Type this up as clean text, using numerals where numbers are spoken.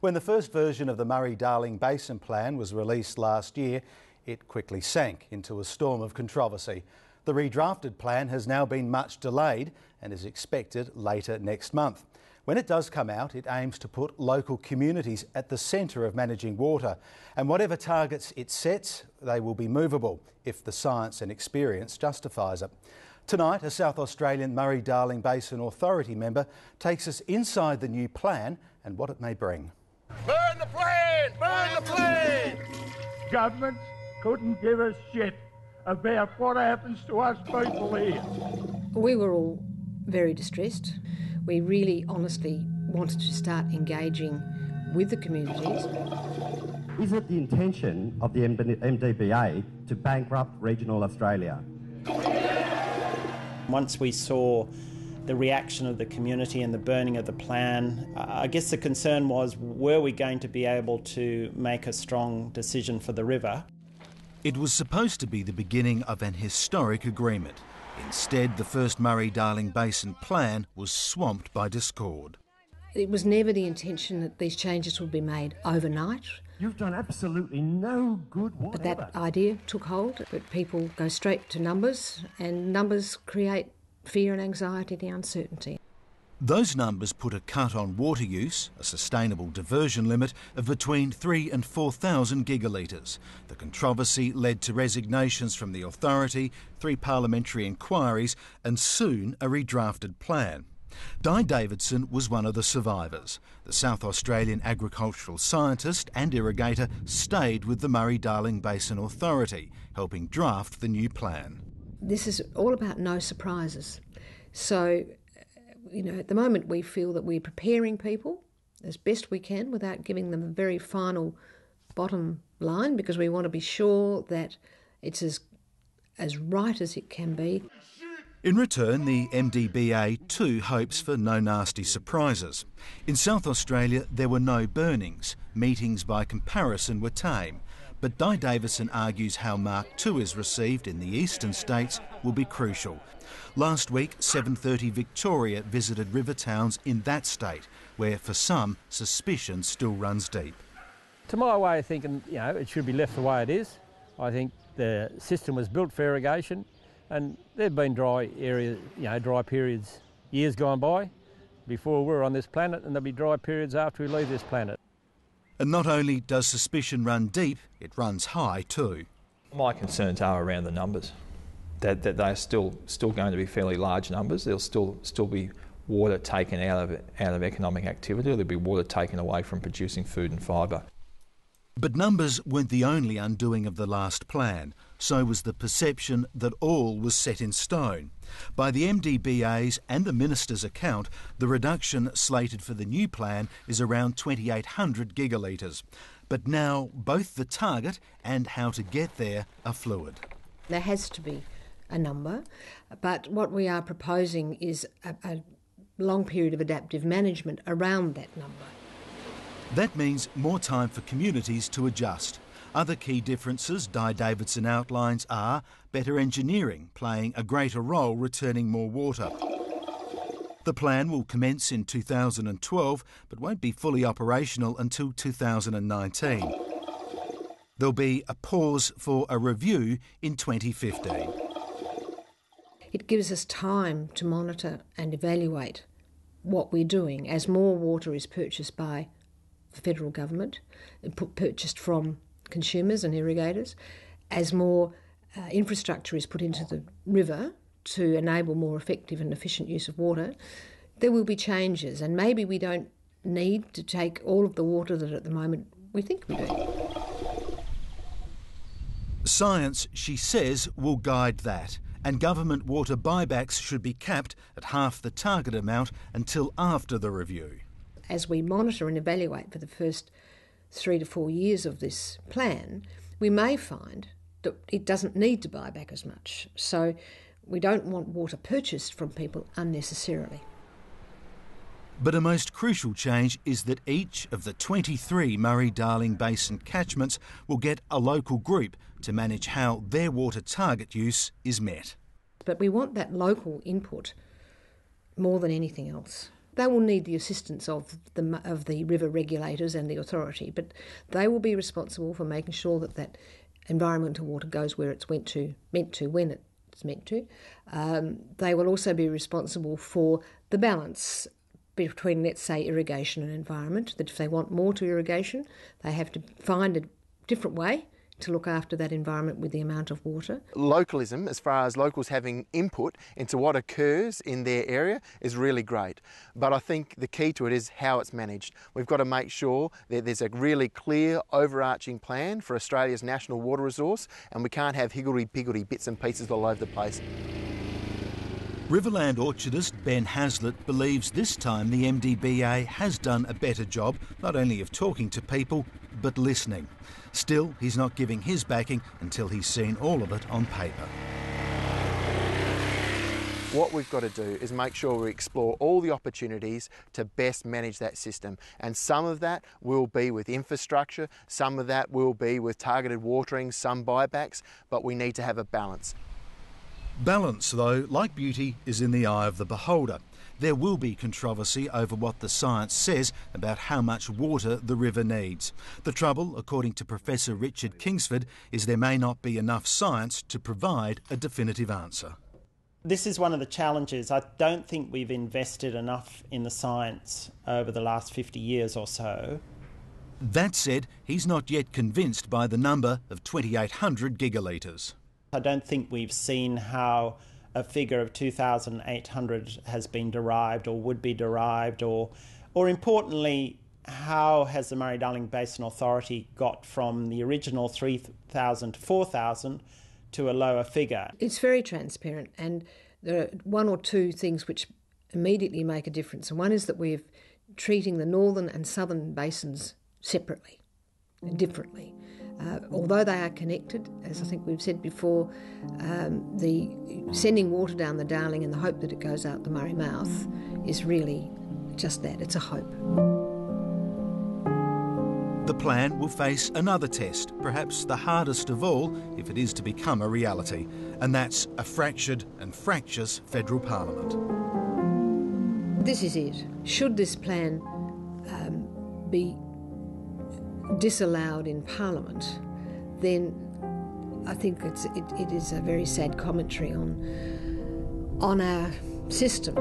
When the first version of the Murray-Darling Basin plan was released last year, it quickly sank into a storm of controversy. The redrafted plan has now been much delayed and is expected later next month. When it does come out, it aims to put local communities at the centre of managing water. And whatever targets it sets, they will be movable if the science and experience justifies it. Tonight, a South Australian Murray-Darling Basin Authority member takes us inside the new plan and what it may bring. Burn the plan! Burn the plan! Governments couldn't give a shit about what happens to us people here. We were all very distressed. We really honestly wanted to start engaging with the communities. Is it the intention of the MDBA to bankrupt regional Australia? Once we saw the reaction of the community and the burning of the plan, I guess the concern was, were we going to be able to make a strong decision for the river? It was supposed to be the beginning of an historic agreement. Instead, the first Murray-Darling Basin plan was swamped by discord. It was never the intention that these changes would be made overnight. You've done absolutely no good whatever. But that idea took hold, that people go straight to numbers, and numbers create fear and anxiety and uncertainty. Those numbers put a cut on water use, a sustainable diversion limit of between 3,000 and 4,000 gigalitres. The controversy led to resignations from the authority, 3 parliamentary inquiries and soon a redrafted plan. Di Davidson was one of the survivors. The South Australian agricultural scientist and irrigator stayed with the Murray-Darling Basin Authority, helping draft the new plan. This is all about no surprises. So, at the moment we feel that we're preparing people as best we can without giving them a very final bottom line, because we want to be sure that it's as right as it can be. In return, the MDBA too hopes for no nasty surprises. In South Australia, there were no burnings. Meetings by comparison were tame. But Di Davidson argues how Mark II is received in the eastern states will be crucial. Last week, 7:30 Victoria visited river towns in that state, where for some, suspicion still runs deep. To my way of thinking, it should be left the way it is. I think the system was built for irrigation, and there have been dry areas, dry periods years gone by before we're on this planet, and there'll be dry periods after we leave this planet. And not only does suspicion run deep, it runs high too. My concerns are around the numbers, that they're still going to be fairly large numbers. There'll still be water taken out of economic activity. There'll be water taken away from producing food and fibre. But numbers weren't the only undoing of the last plan. So was the perception that all was set in stone. By the MDBA's and the Minister's account, the reduction slated for the new plan is around 2,800 gigalitres. But now both the target and how to get there are fluid. There has to be a number, but what we are proposing is a long period of adaptive management around that number. That means more time for communities to adjust. Other key differences Di Davidson outlines are better engineering, playing a greater role returning more water. The plan will commence in 2012 but won't be fully operational until 2019. There'll be a pause for a review in 2015. It gives us time to monitor and evaluate what we're doing as more water is purchased by the federal government, purchased from consumers and irrigators, as more infrastructure is put into the river to enable more effective and efficient use of water. There will be changes, and maybe we don't need to take all of the water that at the moment we think we do. Science, she says, will guide that, and government water buybacks should be capped at half the target amount until after the review. As we monitor and evaluate for the first 3 to 4 years of this plan, we may find that it doesn't need to buy back as much. So we don't want water purchased from people unnecessarily. But a most crucial change is that each of the 23 Murray-Darling Basin catchments will get a local group to manage how their water target use is met. But we want that local input more than anything else. They will need the assistance of the river regulators and the authority, but they will be responsible for making sure that that environmental water goes where it's meant to when it's meant to. They will also be responsible for the balance between, let's say, irrigation and environment, that if they want more to irrigation, they have to find a different way to look after that environment with the amount of water. Localism, as far as locals having input into what occurs in their area, is really great. But I think the key to it is how it's managed. We've got to make sure that there's a really clear, overarching plan for Australia's national water resource, and we can't have higgledy-piggledy bits and pieces all over the place. Riverland orchardist Ben Hazlitt believes this time the MDBA has done a better job not only of talking to people but listening. Still, he's not giving his backing until he's seen all of it on paper. What we've got to do is make sure we explore all the opportunities to best manage that system, and some of that will be with infrastructure, some of that will be with targeted watering, some buybacks, but we need to have a balance. Balance, though, like beauty, is in the eye of the beholder. There will be controversy over what the science says about how much water the river needs. The trouble, according to Professor Richard Kingsford, is there may not be enough science to provide a definitive answer. This is one of the challenges. I don't think we've invested enough in the science over the last 50 years or so. That said, he's not yet convinced by the number of 2,800 gigalitres. I don't think we've seen how a figure of 2,800 has been derived or would be derived, or importantly, how has the Murray-Darling Basin Authority got from the original 3,000 to 4,000 to a lower figure? It's very transparent, and there are one or two things which immediately make a difference. And one is that we're treating the northern and southern basins separately, differently. Although they are connected, as I think we've said before, the sending water down the Darling in the hope that it goes out the Murray mouth is really just that, it's a hope. The plan will face another test, perhaps the hardest of all if it is to become a reality, and that's a fractured and fractious federal parliament. This is it. Should this plan be disallowed in Parliament, then I think it is a very sad commentary on our system.